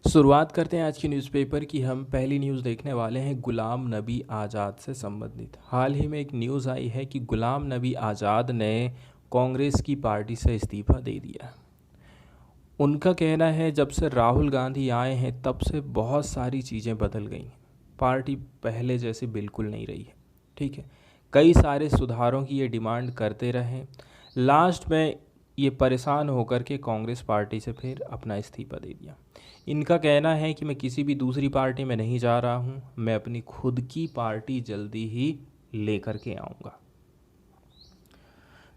शुरुआत करते हैं आज की न्यूज़पेपर की। हम पहली न्यूज़ देखने वाले हैं गुलाम नबी आज़ाद से संबंधित। हाल ही में एक न्यूज़ आई है कि गुलाम नबी आज़ाद ने कांग्रेस की पार्टी से इस्तीफ़ा दे दिया। उनका कहना है जब से राहुल गांधी आए हैं तब से बहुत सारी चीज़ें बदल गई। पार्टी पहले जैसी बिल्कुल नहीं रही है। ठीक है, कई सारे सुधारों की ये डिमांड करते रहे। लास्ट में ये परेशान होकर के कांग्रेस पार्टी से फिर अपना इस्तीफ़ा दे दिया। इनका कहना है कि मैं किसी भी दूसरी पार्टी में नहीं जा रहा हूँ, मैं अपनी खुद की पार्टी जल्दी ही लेकर के आऊँगा।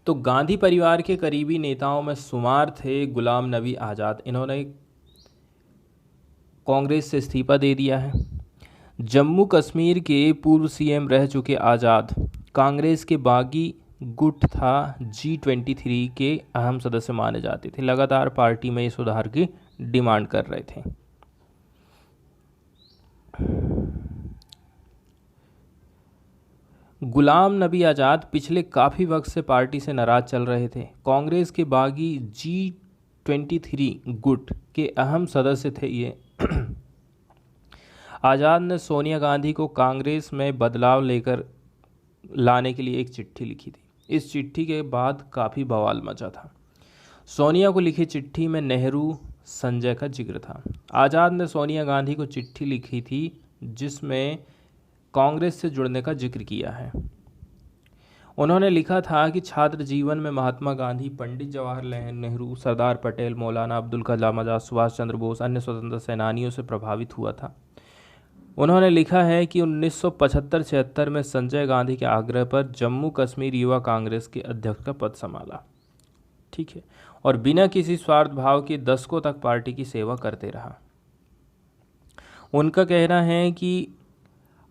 तो गांधी परिवार के करीबी नेताओं में शुमार थे गुलाम नबी आज़ाद। इन्होंने कांग्रेस से इस्तीफ़ा दे दिया है। जम्मू कश्मीर के पूर्व सीएम रह चुके आज़ाद कांग्रेस के बागी गुट था G23 के अहम सदस्य माने जाते थे। लगातार पार्टी में सुधार की डिमांड कर रहे थे। गुलाम नबी आज़ाद पिछले काफ़ी वक्त से पार्टी से नाराज चल रहे थे। कांग्रेस के बागी G23 गुट के अहम सदस्य थे ये। आज़ाद ने सोनिया गांधी को कांग्रेस में बदलाव लेकर लाने के लिए एक चिट्ठी लिखी थी। इस चिट्ठी के बाद काफ़ी बवाल मचा था। सोनिया को लिखी चिट्ठी में नेहरू संजय का जिक्र था। आज़ाद ने सोनिया गांधी को चिट्ठी लिखी थी जिसमें कांग्रेस से जुड़ने का जिक्र किया है। उन्होंने लिखा था कि छात्र जीवन में महात्मा गांधी, पंडित जवाहरलाल नेहरू, सरदार पटेल, मौलाना अब्दुल कलाम आज़ाद, सुभाष चंद्र बोस, अन्य स्वतंत्रता सेनानियों से प्रभावित हुआ था। उन्होंने लिखा है कि 1975-76 में संजय गांधी के आग्रह पर जम्मू कश्मीर युवा कांग्रेस के अध्यक्ष का पद संभाला। ठीक है, और बिना किसी स्वार्थ भाव के दशकों तक पार्टी की सेवा करते रहा। उनका कहना है कि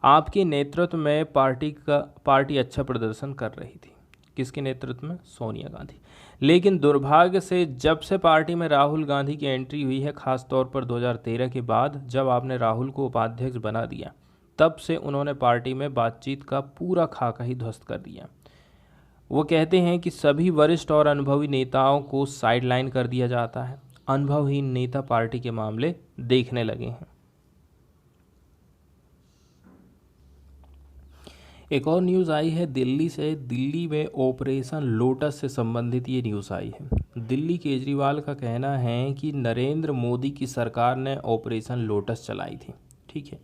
आपके नेतृत्व में पार्टी अच्छा प्रदर्शन कर रही थी। किसके नेतृत्व में? सोनिया गांधी। लेकिन दुर्भाग्य से जब से पार्टी में राहुल गांधी की एंट्री हुई है, खास तौर पर 2013 के बाद जब आपने राहुल को उपाध्यक्ष बना दिया, तब से उन्होंने पार्टी में बातचीत का पूरा खाका ही ध्वस्त कर दिया। वो कहते हैं कि सभी वरिष्ठ और अनुभवी नेताओं को साइडलाइन कर दिया जाता है। अनुभवहीन नेता पार्टी के मामले देखने लगे हैं। एक और न्यूज़ आई है दिल्ली से। दिल्ली में ऑपरेशन लोटस से संबंधित ये न्यूज़ आई है। दिल्ली केजरीवाल का कहना है कि नरेंद्र मोदी की सरकार ने ऑपरेशन लोटस चलाई थी। ठीक है,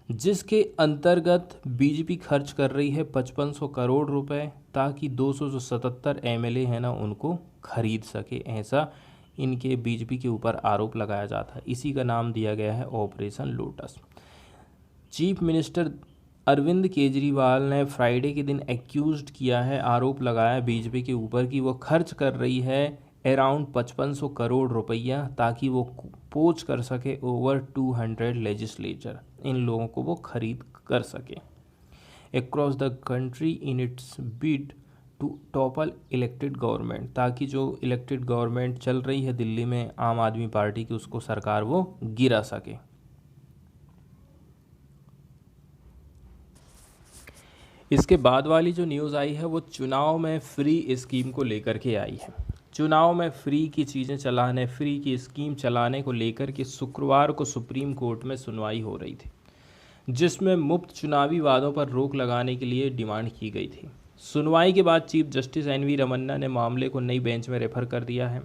जिसके अंतर्गत बीजेपी खर्च कर रही है 5500 करोड़ रुपए ताकि 277 एमएलए हैं ना उनको खरीद सके। ऐसा इनके बीजेपी के ऊपर आरोप लगाया जाता है। इसी का नाम दिया गया है operation lotus. Chief minister Arvind Kejriwal ने फ्राइडे के दिन एक्यूज्ड किया है, आरोप लगाया बीजेपी के ऊपर कि वो खर्च कर रही है अराउंड 5500 करोड़ रुपया ताकि वो पोच कर सके ओवर 200 लेजिस्लेचर। इन लोगों को वो खरीद कर सके across the country in its bid to topple elected government, ताकि जो इलेक्टेड गवर्नमेंट चल रही है दिल्ली में आम आदमी पार्टी की, उसको सरकार वो गिरा सके। इसके बाद वाली जो न्यूज़ आई है वो चुनाव में फ्री स्कीम को लेकर के आई है। चुनाव में फ्री की चीज़ें चलाने, फ्री की स्कीम चलाने को लेकर के शुक्रवार को सुप्रीम कोर्ट में सुनवाई हो रही थी, जिसमें मुफ्त चुनावी वादों पर रोक लगाने के लिए डिमांड की गई थी। सुनवाई के बाद chief justice N V Ramana ने मामले को नई बेंच में रेफर कर दिया है।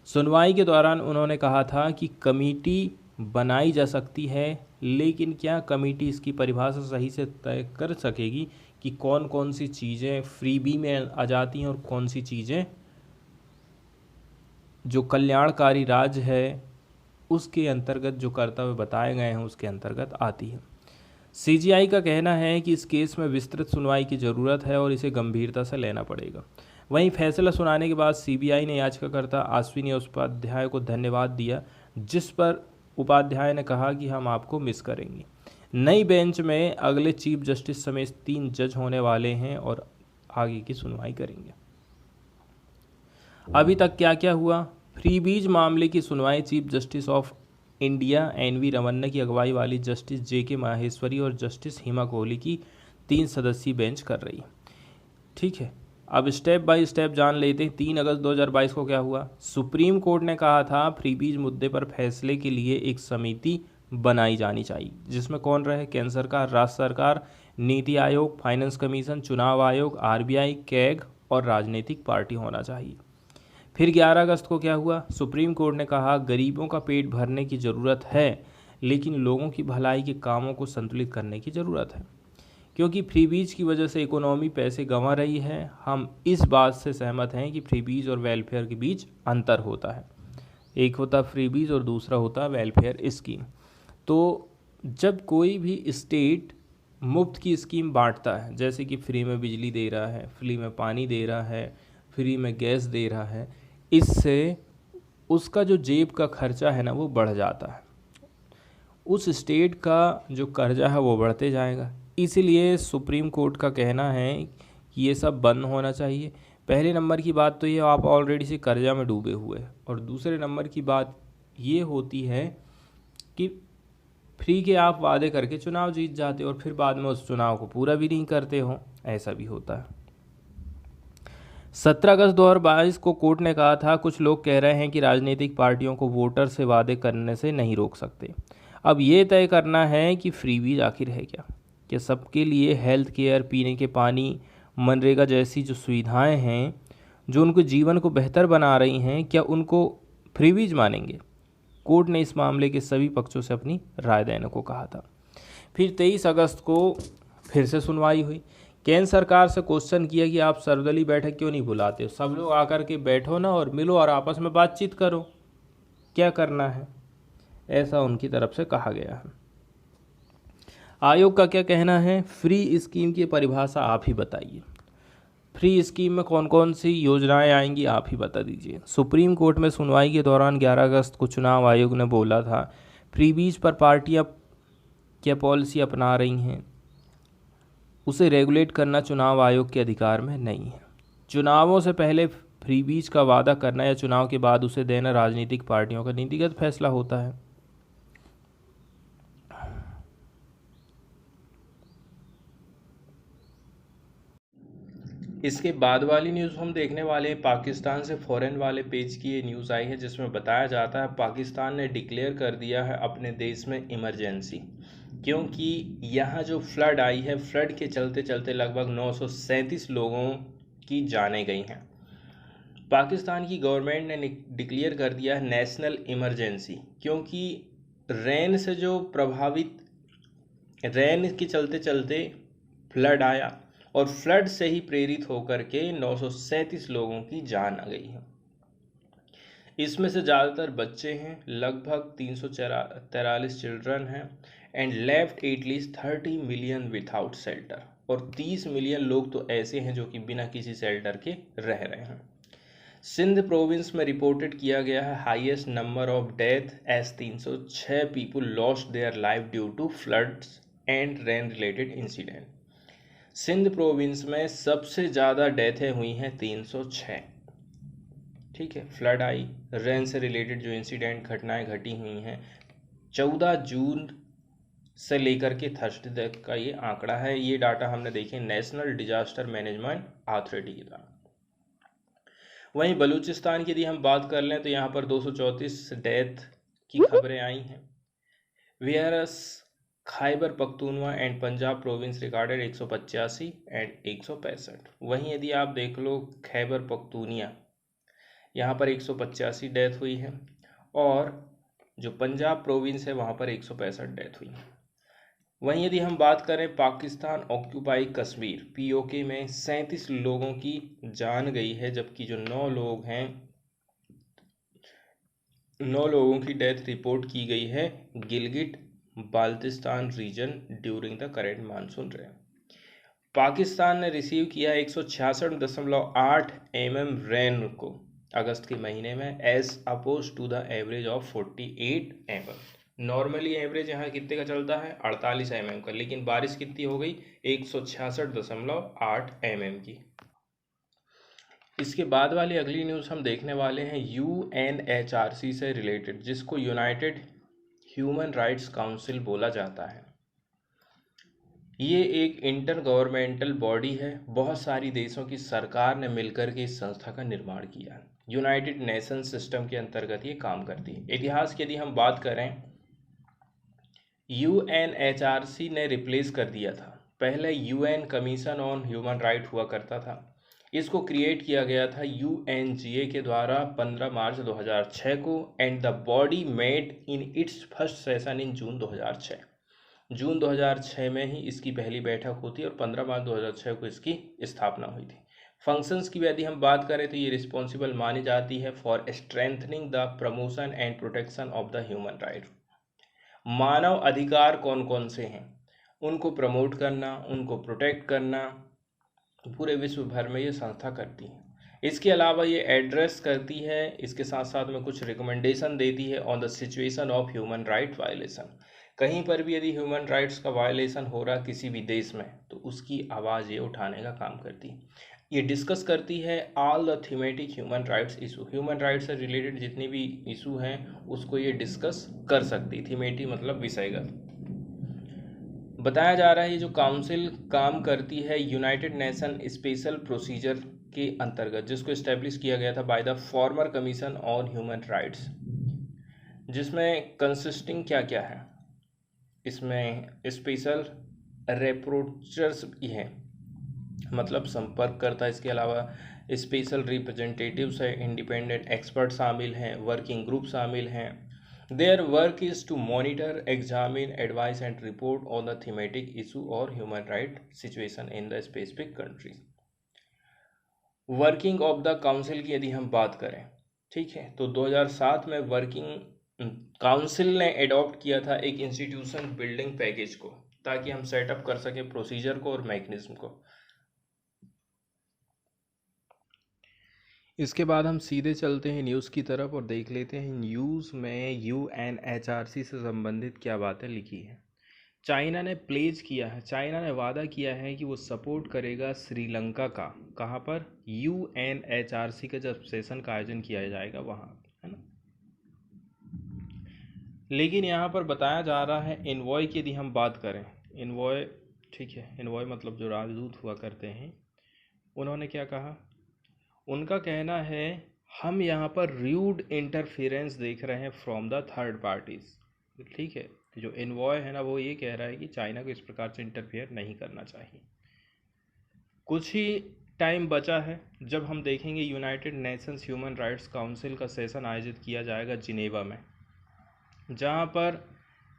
सुनवाई के दौरान उन्होंने कहा था कि कमेटी बनाई जा सकती है, लेकिन क्या कमेटी इसकी परिभाषा सही से तय कर सकेगी कि कौन कौन सी चीज़ें फ्रीबी में आ जाती हैं और कौन सी चीज़ें जो कल्याणकारी राज्य है उसके अंतर्गत जो कर्तव्य बताए गए हैं उसके अंतर्गत आती है। सीजीआई का कहना है कि इस केस में विस्तृत सुनवाई की ज़रूरत है और इसे गंभीरता से लेना पड़ेगा। वहीं फैसला सुनाने के बाद सीबीआई ने याचिकाकर्ता अश्विनी उपाध्याय को धन्यवाद दिया, जिस पर उपाध्याय ने कहा कि हम आपको मिस करेंगे। नई बेंच में अगले चीफ जस्टिस समेत 3 जज होने वाले हैं और आगे की सुनवाई करेंगे। अभी तक क्या क्या हुआ? फ्रीबीज मामले की सुनवाई chief justice of India N V Ramana की अगुवाई वाली जस्टिस JK माहेश्वरी और जस्टिस हिमा कोहली की 3 सदस्यीय बेंच कर रही है। ठीक है, अब स्टेप बाय स्टेप जान लेते हैं। 3 अगस्त 2022 को क्या हुआ? सुप्रीम कोर्ट ने कहा था फ्रीबीज मुद्दे पर फैसले के लिए एक समिति बनाई जानी चाहिए, जिसमें कौन रहे? केंद्र सरकार, राज्य सरकार, नीति आयोग, फाइनेंस कमीशन, चुनाव आयोग, आरबीआई, कैग और राजनीतिक पार्टी होना चाहिए। फिर 11 अगस्त को क्या हुआ? सुप्रीम कोर्ट ने कहा गरीबों का पेट भरने की ज़रूरत है, लेकिन लोगों की भलाई के कामों को संतुलित करने की ज़रूरत है, क्योंकि फ्रीबीज की वजह से इकोनॉमी पैसे गंवा रही है। हम इस बात से सहमत हैं कि फ्रीबीज और वेलफेयर के बीच अंतर होता है। एक होता फ्रीबीज और दूसरा होता वेलफेयर स्कीम। तो जब कोई भी स्टेट मुफ्त की स्कीम बांटता है, जैसे कि फ्री में बिजली दे रहा है, फ्री में पानी दे रहा है, फ्री में गैस दे रहा है, इससे उसका जो जेब का खर्चा है ना वो बढ़ जाता है, उस स्टेट का जो कर्जा है वो बढ़ते जाएगा। इसीलिए सुप्रीम कोर्ट का कहना है कि ये सब बंद होना चाहिए। पहले नंबर की बात तो ये आप ऑलरेडी से कर्जा में डूबे हुए, और दूसरे नंबर की बात ये होती है कि फ्री के आप वादे करके चुनाव जीत जाते हो और फिर बाद में उस चुनाव को पूरा भी नहीं करते हो, ऐसा भी होता है। 17 अगस्त 2022 को कोर्ट ने कहा था कुछ लोग कह रहे हैं कि राजनीतिक पार्टियों को वोटर से वादे करने से नहीं रोक सकते। अब ये तय करना है कि फ्रीबीज आखिर है क्या सबके लिए हेल्थ केयर, पीने के पानी, मनरेगा जैसी जो सुविधाएं हैं जो उनके जीवन को बेहतर बना रही हैं, क्या उनको फ्रीबीज मानेंगे? कोर्ट ने इस मामले के सभी पक्षों से अपनी राय देने को कहा था। फिर 23 अगस्त को फिर से सुनवाई हुई। केंद्र सरकार से क्वेश्चन किया कि आप सर्वदलीय बैठक क्यों नहीं बुलाते हो? सब लोग आकर के बैठो ना और मिलो और आपस में बातचीत करो, क्या करना है, ऐसा उनकी तरफ से कहा गया है। आयोग का क्या कहना है? फ्री स्कीम की परिभाषा आप ही बताइए। फ्री स्कीम में कौन कौन सी योजनाएं आएंगी, आप ही बता दीजिए। सुप्रीम कोर्ट में सुनवाई के दौरान 11 अगस्त को चुनाव आयोग ने बोला था फ्रीबीज पर पार्टियां क्या पॉलिसी अपना रही हैं, उसे रेगुलेट करना चुनाव आयोग के अधिकार में नहीं है। चुनावों से पहले फ्रीबीज का वादा करना या चुनाव के बाद उसे देना राजनीतिक पार्टियों का नीतिगत फैसला होता है। इसके बाद वाली न्यूज़ हम देखने वाले हैं। पाकिस्तान से फॉरेन वाले पेज की ये न्यूज़ आई है, जिसमें बताया जाता है पाकिस्तान ने डिक्लेयर कर दिया है अपने देश में इमरजेंसी, क्योंकि यहाँ जो फ्लड आई है, फ्लड के चलते चलते लगभग 937 लोगों की जानें गई हैं। पाकिस्तान की गवर्नमेंट ने डिक्लेयर कर दिया है नेशनल इमरजेंसी, क्योंकि रेन से जो प्रभावित, रेन के चलते चलते फ्लड आया और फ्लड से ही प्रेरित होकर के 937 लोगों की जान आ गई है। इसमें से ज़्यादातर बच्चे हैं, लगभग 343 चिल्ड्रन हैं, and left at least 30 million without shelter, और 30 मिलियन लोग तो ऐसे हैं जो कि बिना किसी शेल्टर के रह रहे हैं। सिंध प्रोविंस में रिपोर्टेड किया गया है highest number of death as 306 people lost their life due to floods and rain related incident. Sindh province में सबसे ज़्यादा डेथें हुई हैं 306। ठीक है, फ्लड आई, रेन से रिलेटेड जो इंसिडेंट घटनाएं घटी हुई हैं 14 जून से लेकर के थर्सडे तक का ये आंकड़ा है। ये डाटा हमने देखे नेशनल डिजास्टर मैनेजमेंट अथॉरिटी की द्वारा। वहीं बलूचिस्तान की यदि हम बात कर लें तो यहाँ पर 234 डेथ की खबरें आई हैं। Whereas Khyber Pakhtunkhwa and Punjab province recorded 185 and 165। वहीं यदि आप देख लो खैबर पख्तूनिया, यहाँ पर 185 डेथ हुई है, और जो पंजाब प्रोविंस है वहाँ पर 165 डेथ हुई है। वहीं यदि हम बात करें पाकिस्तान ऑक्यूपाई कश्मीर पीओके में 37 लोगों की जान गई है, जबकि जो 9 लोग हैं, 9 लोगों की डेथ रिपोर्ट की गई है Gilgit Baltistan reason during the current monsoon rain. Pakistan ने रिसीव किया 166.8 mm रेन को अगस्त के महीने में, as oppose to the average of 48 mm। Normally average यहाँ कितने का चलता है? 48 mm का, लेकिन बारिश कितनी हो गई? 166.8 mm की। इसके बाद वाली अगली न्यूज़ हम देखने वाले हैं UNHRC से रिलेटेड, जिसको यूनाइटेड ह्यूमन राइट्स काउंसिल बोला जाता है। ये एक इंटर गवर्नमेंटल बॉडी है, बहुत सारी देशों की सरकार ने मिलकर के इस संस्था का निर्माण किया। यूनाइटेड नेशन सिस्टम के अंतर्गत ये काम करती है। इतिहास की यदि हम बात करें, यूएनएचआरसी ने रिप्लेस कर दिया था। पहले UN commission on human right हुआ करता था। इसको क्रिएट किया गया था यूएनजीए के द्वारा 15 मार्च 2006 को, and the body met in its first session in June 2006। जून 2006 में ही इसकी पहली बैठक होती है और 15 मार्च 2006 को इसकी स्थापना हुई थी। फंक्शंस की यदि हम बात करें तो ये रिस्पॉन्सिबल मानी जाती है for strengthening the promotion and protection of the human right. मानव अधिकार कौन कौन से हैं, उनको प्रमोट करना, उनको प्रोटेक्ट करना पूरे विश्व भर में ये संस्था करती है। इसके अलावा ये एड्रेस करती है, इसके साथ साथ में कुछ रिकमेंडेशन देती है on the situation of human right violation. कहीं पर भी यदि ह्यूमन राइट्स का वायलेशन हो रहा किसी भी देश में तो उसकी आवाज़ ये उठाने का काम करती है। ये डिस्कस करती है all the thematic human rights issue. Human rights से रिलेटेड जितनी भी इशू हैं उसको ये डिस्कस कर सकती। थीमेटिक मतलब विषयगत। बताया जा रहा है ये जो काउंसिल काम करती है यूनाइटेड नेशन स्पेशल प्रोसीजर के अंतर्गत, जिसको इस्टेब्लिश किया गया था by the former commission on human rights, जिसमें कंसिस्टिंग क्या क्या है, इसमें स्पेशल रेप्रोचर्स भी हैं, मतलब संपर्क करता है। इसके अलावा स्पेशल रिप्रेजेंटेटिव्स है, इंडिपेंडेंट एक्सपर्ट शामिल हैं, वर्किंग ग्रुप शामिल हैं। Their work is to monitor, examine, advise and report on the thematic issue और human right situation in the specific country. Working of the council की यदि हम बात करें, ठीक है, तो 2007 में वर्किंग काउंसिल ने एडॉप्ट किया था एक इंस्टीट्यूशन बिल्डिंग पैकेज को, ताकि हम सेटअप कर सकें प्रोसीजर को और मैकेनिज्म को। इसके बाद हम सीधे चलते हैं न्यूज़ की तरफ और देख लेते हैं न्यूज़ में यूएनएचआरसी से संबंधित क्या बातें लिखी हैं। चाइना ने प्लेज किया है, चाइना ने वादा किया है कि वो सपोर्ट करेगा श्रीलंका का। कहाँ पर? यूएनएचआरसी का जब सेशन का आयोजन किया जाएगा वहाँ, है ना। लेकिन यहाँ पर बताया जा रहा है इनवॉय की यदि हम बात करें, इनवॉय, ठीक है, इनवॉय मतलब जो राजदूत हुआ करते हैं, उन्होंने क्या कहा? उनका कहना है हम यहाँ पर रूड इंटरफेरेंस देख रहे हैं फ्रॉम द थर्ड पार्टीज। ठीक है, जो इनवॉय है ना वो ये कह रहा है कि चाइना को इस प्रकार से इंटरफेयर नहीं करना चाहिए। कुछ ही टाइम बचा है जब हम देखेंगे United Nations human rights council का सेशन आयोजित किया जाएगा जिनेवा में, जहाँ पर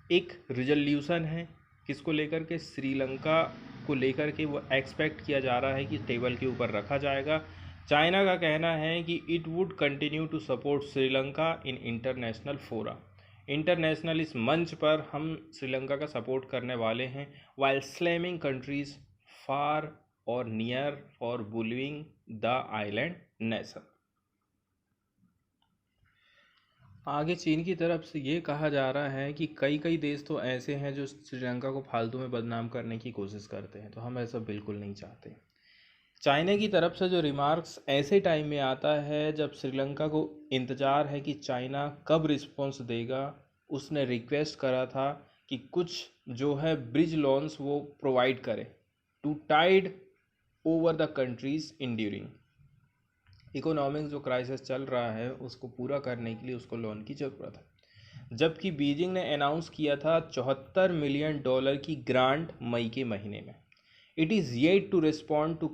एक रिजोल्यूशन है किसको लेकर के, श्रीलंका को लेकर के वो एक्सपेक्ट किया जा रहा है कि टेबल के ऊपर रखा जाएगा। चाइना का कहना है कि it would continue to support Sri Lanka in international fora. International इस मंच पर हम श्रीलंका का सपोर्ट करने वाले हैं, वाइल स्लैमिंग कंट्रीज फार और near for bullying the island nation. आगे चीन की तरफ से ये कहा जा रहा है कि कई देश तो ऐसे हैं जो श्रीलंका को फालतू में बदनाम करने की कोशिश करते हैं, तो हम ऐसा बिल्कुल नहीं चाहते। चाइना की तरफ से जो रिमार्क्स ऐसे टाइम में आता है जब श्रीलंका को इंतज़ार है कि चाइना कब रिस्पॉन्स देगा। उसने रिक्वेस्ट करा था कि कुछ जो है ब्रिज लोन्स वो प्रोवाइड करे to tide over the countries enduring economic जो क्राइसिस चल रहा है उसको पूरा करने के लिए उसको लोन की ज़रूरत है। जबकि बीजिंग ने अनाउंस किया था $74 मिलियन की ग्रांट मई के महीने में। It is yet to respond to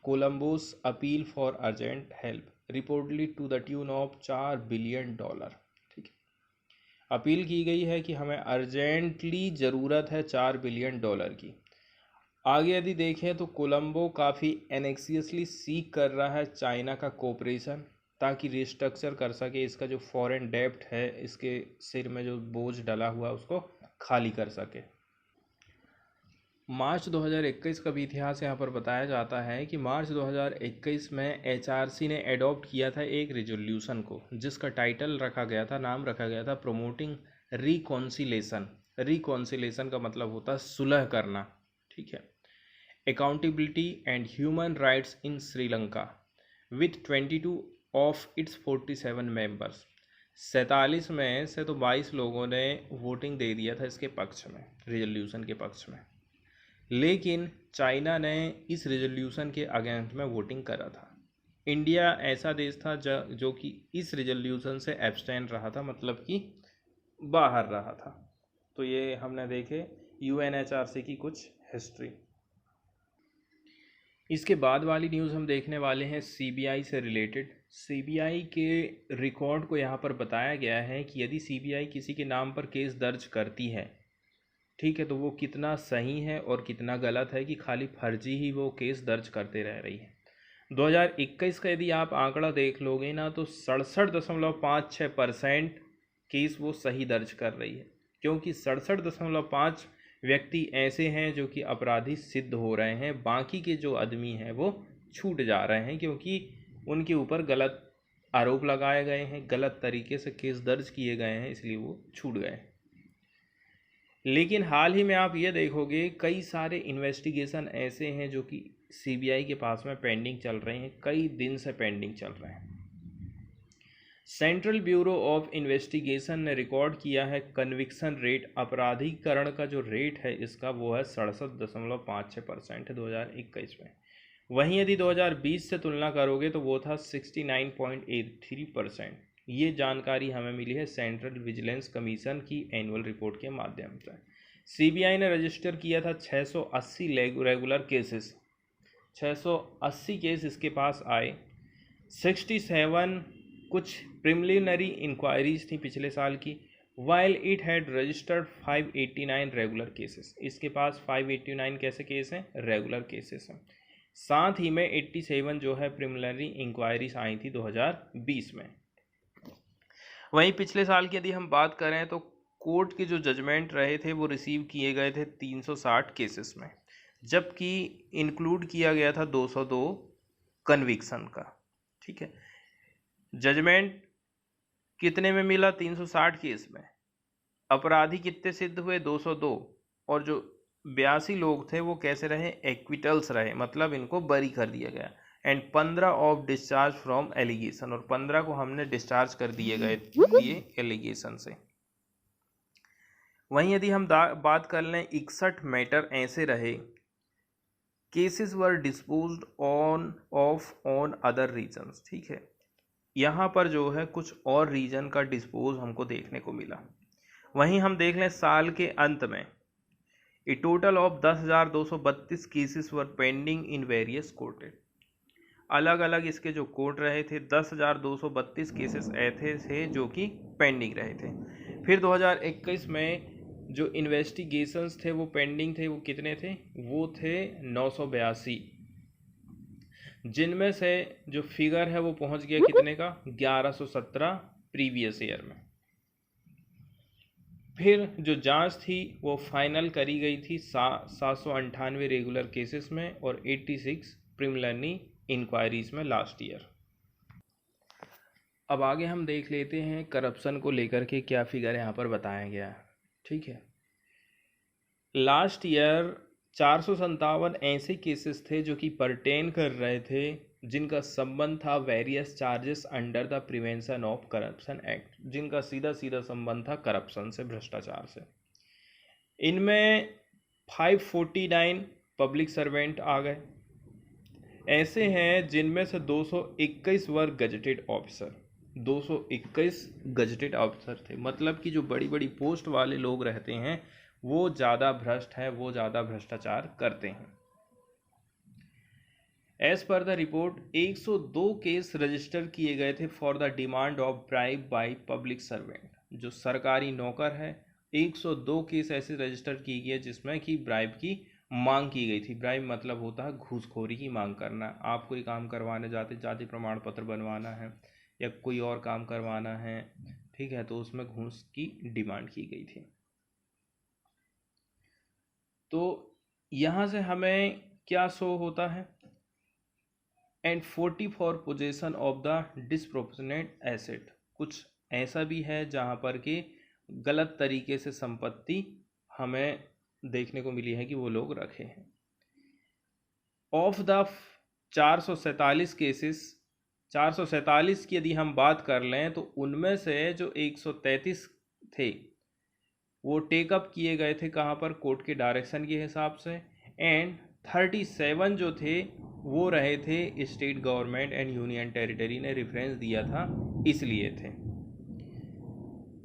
Colombo's appeal for urgent help, reportedly to the tune of $4 billion. ठीक है, अपील की गई है कि हमें अर्जेंटली ज़रूरत है $4 बिलियन की। आगे यदि देखें तो कोलंबो काफ़ी एनेक्सियसली सीख कर रहा है चाइना का कोऑपरेशन, ताकि रिस्ट्रक्चर कर सके, इसका जो फॉरेन डेब्ट है, इसके सिर में जो बोझ डला हुआ उसको खाली कर सके। मार्च 2021 का भी इतिहास यहाँ पर बताया जाता है कि मार्च 2021 में एचआरसी ने एडॉप्ट किया था एक रिजोल्यूशन को, जिसका टाइटल रखा गया था, नाम रखा गया था प्रोमोटिंग रिकॉन्सिलेशन। रिकॉन्सिलेशन का मतलब होता है सुलह करना, ठीक है, accountability and human rights in Sri Lanka with 22 of its 47 members. 47 में से तो 22 लोगों ने वोटिंग दे दिया था इसके पक्ष में, रिजोल्यूशन के पक्ष में। लेकिन चाइना ने इस रेजोल्यूशन के अगेंस्ट में वोटिंग करा था। इंडिया ऐसा देश था जो कि इस रेजोल्यूशन से एब्सटेन रहा था, मतलब कि बाहर रहा था। तो ये हमने देखे यूएनएचआरसी की कुछ हिस्ट्री। इसके बाद वाली न्यूज़ हम देखने वाले हैं सीबीआई से रिलेटेड। सीबीआई के रिकॉर्ड को यहाँ पर बताया गया है कि यदि सीबीआई किसी के नाम पर केस दर्ज करती है, ठीक है, तो वो कितना सही है और कितना गलत है कि खाली फर्जी ही वो केस दर्ज करते रह रही है। 2021 का यदि आप आंकड़ा देख लोगे ना, तो 67.56% केस वो सही दर्ज कर रही है, क्योंकि 67.5 व्यक्ति ऐसे हैं जो कि अपराधी सिद्ध हो रहे हैं। बाकी के जो आदमी हैं वो छूट जा रहे हैं, क्योंकि उनके ऊपर गलत आरोप लगाए गए हैं, गलत तरीके से केस दर्ज किए गए हैं, इसलिए वो छूट गए। लेकिन हाल ही में आप ये देखोगे कई सारे इन्वेस्टिगेशन ऐसे हैं जो कि सीबीआई के पास में पेंडिंग चल रहे हैं, कई दिन से पेंडिंग चल रहे हैं। सेंट्रल ब्यूरो ऑफ इन्वेस्टिगेशन ने रिकॉर्ड किया है कन्विक्शन रेट, अपराधीकरण का जो रेट है इसका वो है 67.56% है 2021 में। वहीं यदि 2020 से तुलना करोगे तो वो था 69.83%। ये जानकारी हमें मिली है सेंट्रल विजिलेंस कमीशन की एनुअल रिपोर्ट के माध्यम से। सीबीआई ने रजिस्टर किया था 680 रेगुलर केसेस, 680 केस इसके पास आए। 67 कुछ प्रिलिमिनरी इंक्वायरीज थी पिछले साल की, while it had registered 589 regular cases. इसके पास 589 कैसे केस हैं? रेगुलर केसेस हैं। साथ ही में 87 जो है प्रिलिमिनरी इंक्वायरीज आई थी 2020 में। वहीं पिछले साल की यदि हम बात करें तो कोर्ट के जो जजमेंट रहे थे वो रिसीव किए गए थे 360 केसेस में, जबकि इंक्लूड किया गया था 202 कन्विक्शन का। ठीक है, जजमेंट कितने में मिला? 360 केस में। अपराधी कितने सिद्ध हुए? 202। और जो 82 लोग थे वो कैसे रहे? एक्विटल्स रहे, मतलब इनको बरी कर दिया गया। And 15 of discharge from allegation, और 15 को हमने डिस्चार्ज कर दिए गए ये एलिगेशन से। वहीं यदि हम बात कर लें 61 मैटर ऐसे रहे, cases were disposed on other reasons. ठीक है, यहाँ पर जो है कुछ और रीजन का डिस्पोज हमको देखने को मिला। वहीं हम देख लें साल के अंत में a total of 10,232 cases were pending in various court. अलग अलग इसके जो कोर्ट रहे थे 10,232 केसेस ऐसे थे जो कि पेंडिंग रहे थे। फिर 2021 में जो इन्वेस्टिगेशंस थे वो पेंडिंग थे, वो कितने थे? वो थे 982, जिनमें से जो फिगर है वो पहुंच गया कितने का? 1117 प्रीवियस ईयर में। फिर जो जांच थी वो फाइनल करी गई थी 798 रेगुलर केसेस में और 86 प्रिलिमिनरी इंक्वायरीज में लास्ट ईयर। अब आगे हम देख लेते हैं करप्शन को लेकर के क्या फिगर यहाँ पर बताया गया है। ठीक है, लास्ट ईयर 457 ऐसे केसेस थे जो कि परटेन कर रहे थे, जिनका संबंध था various charges under the prevention of corruption act, जिनका सीधा सीधा संबंध था करप्शन से, भ्रष्टाचार से। इनमें 549 पब्लिक सर्वेंट आ गए ऐसे हैं, जिनमें से 221 वर गजेटेड ऑफिसर। 221 गजेटेड ऑफिसर थे, मतलब कि जो बड़ी बड़ी पोस्ट वाले लोग रहते हैं वो ज़्यादा भ्रष्ट हैं, वो ज़्यादा भ्रष्टाचार करते हैं। As per the report 102 case register किए गए थे for the demand of bribe by public servant. जो सरकारी नौकर है 102 केस ऐसे रजिस्टर किए गए जिसमें कि ब्राइब की मांग की गई थी। ब्राइब मतलब होता है घूसखोरी की मांग करना। आप कोई काम करवाने जाते, जाति प्रमाण पत्र बनवाना है या कोई और काम करवाना है, ठीक है, तो उसमें घूस की डिमांड की गई थी। तो यहाँ से हमें क्या शो होता है? And 40 for possession of the disproportionate asset. कुछ ऐसा भी है जहाँ पर कि गलत तरीके से संपत्ति हमें देखने को मिली है कि वो लोग रखे हैं। ऑफ द 447 केसेस, 447 की यदि हम बात कर लें तो उनमें से जो 133 थे वो टेकअप किए गए थे कहाँ पर? कोर्ट के डायरेक्शन के हिसाब से। एंड 37 जो थे वो रहे थे state government and union territory ने रेफरेंस दिया था इसलिए थे।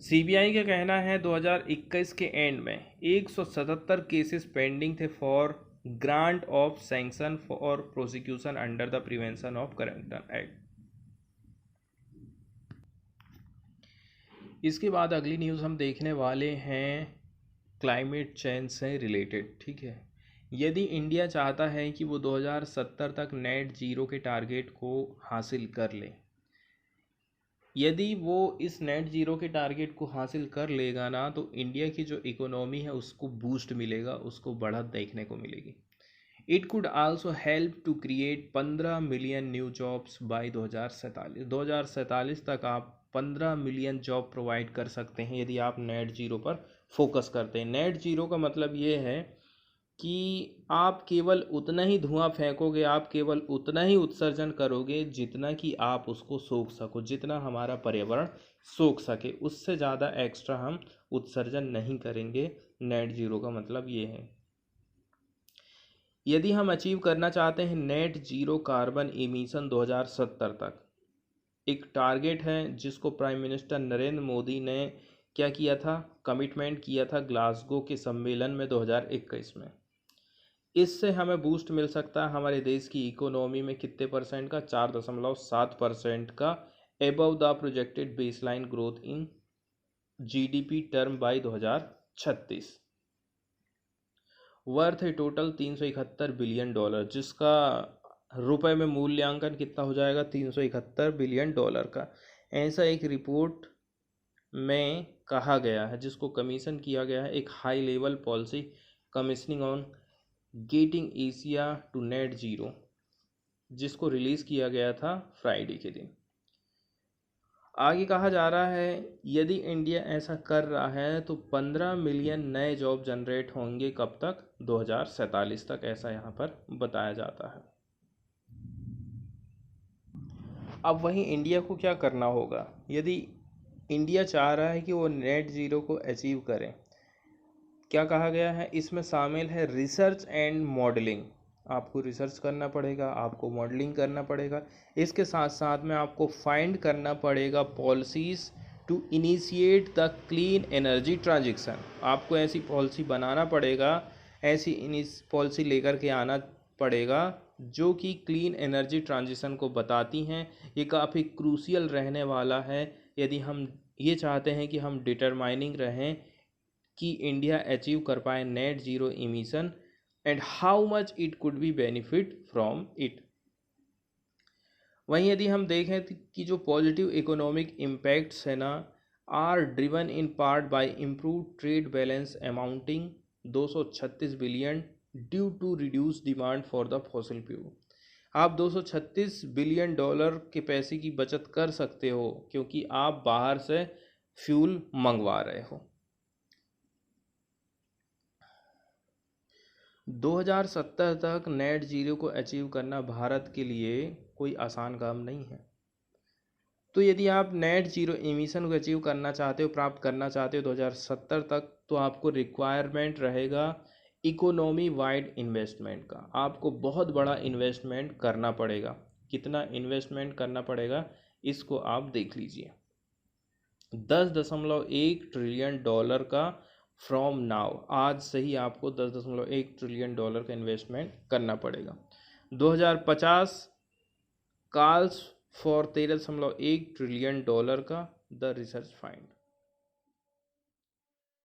सीबीआई का कहना है 2021 के एंड में 177 केसेस पेंडिंग थे for grant of sanction for prosecution under the prevention of corruption act. इसके बाद अगली न्यूज़ हम देखने वाले हैं क्लाइमेट चेंज से रिलेटेड, ठीक है। यदि इंडिया चाहता है कि वो 2070 तक नेट जीरो के टारगेट को हासिल कर ले, यदि वो इस नेट जीरो के टारगेट को हासिल कर लेगा ना, तो इंडिया की जो इकोनॉमी है उसको बूस्ट मिलेगा, उसको बढ़त देखने को मिलेगी। It could also help to create 15 million new jobs by 2047 तक आप 15 मिलियन जॉब प्रोवाइड कर सकते हैं यदि आप नेट जीरो पर फोकस करते हैं। नेट जीरो का मतलब ये है कि आप केवल उतना ही धुआं फेंकोगे, आप केवल उतना ही उत्सर्जन करोगे जितना कि आप उसको सोख सको, जितना हमारा पर्यावरण सोख सके, उससे ज़्यादा एक्स्ट्रा हम उत्सर्जन नहीं करेंगे। नेट जीरो का मतलब ये है। यदि हम अचीव करना चाहते हैं नेट जीरो कार्बन एमिशन 2070 तक, एक टारगेट है जिसको प्राइम मिनिस्टर नरेंद्र मोदी ने क्या किया था, कमिटमेंट किया था ग्लासगो के सम्मेलन में 2021 में। इससे हमें बूस्ट मिल सकता है हमारे देश की इकोनॉमी में कितने परसेंट का, 4.7% का above the projected baseline growth in GDP term by 2036, worth A total $371 billion, जिसका रुपए में मूल्यांकन कितना हो जाएगा, $371 बिलियन का। ऐसा एक रिपोर्ट में कहा गया है जिसको कमीशन किया गया है, एक high level policy commissioning on getting Asia to net zero, जिसको रिलीज़ किया गया था फ्राइडे के दिन। आगे कहा जा रहा है यदि इंडिया ऐसा कर रहा है तो 15 मिलियन नए जॉब जनरेट होंगे, कब तक, 2047 तक, ऐसा यहाँ पर बताया जाता है। अब वहीं इंडिया को क्या करना होगा यदि इंडिया चाह रहा है कि वो नेट ज़ीरो को अचीव करें। क्या कहा गया है, इसमें शामिल है रिसर्च एंड मॉडलिंग। आपको रिसर्च करना पड़ेगा, आपको मॉडलिंग करना पड़ेगा, इसके साथ साथ में आपको फाइंड करना पड़ेगा policies to initiate the clean energy transition. आपको ऐसी पॉलिसी बनाना पड़ेगा, ऐसी पॉलिसी लेकर के आना पड़ेगा जो कि क्लीन एनर्जी ट्रांजिशन को बताती हैं। ये काफ़ी क्रूशियल रहने वाला है यदि हम ये चाहते हैं कि हम डिटरमाइनिंग रहें कि इंडिया अचीव कर पाए net zero emission and how much it could be benefit from it. वहीं यदि हम देखें कि जो पॉजिटिव इकोनॉमिक इम्पैक्ट्स है ना, are driven in part by improve trade balance amounting 236 billion due to reduce demand for the fossil fuel. आप 236 billion dollar के पैसे की बचत कर सकते हो क्योंकि आप बाहर से फ्यूल मंगवा रहे हो। 2070 तक नेट जीरो को अचीव करना भारत के लिए कोई आसान काम नहीं है। तो यदि आप नेट जीरो एमिशन को अचीव करना चाहते हो, प्राप्त करना चाहते हो 2070 तक, तो आपको रिक्वायरमेंट रहेगा इकोनॉमी वाइड इन्वेस्टमेंट का। आपको बहुत बड़ा इन्वेस्टमेंट करना पड़ेगा। कितना इन्वेस्टमेंट करना पड़ेगा इसको आप देख लीजिए, 10.1 ट्रिलियन डॉलर का फ्रॉम नाउ, आज से ही आपको 10.1 ट्रिलियन डॉलर का इन्वेस्टमेंट करना पड़ेगा। 2050 कॉल्स फॉर 13.1 ट्रिलियन डॉलर का द रिसर्च फाइंड।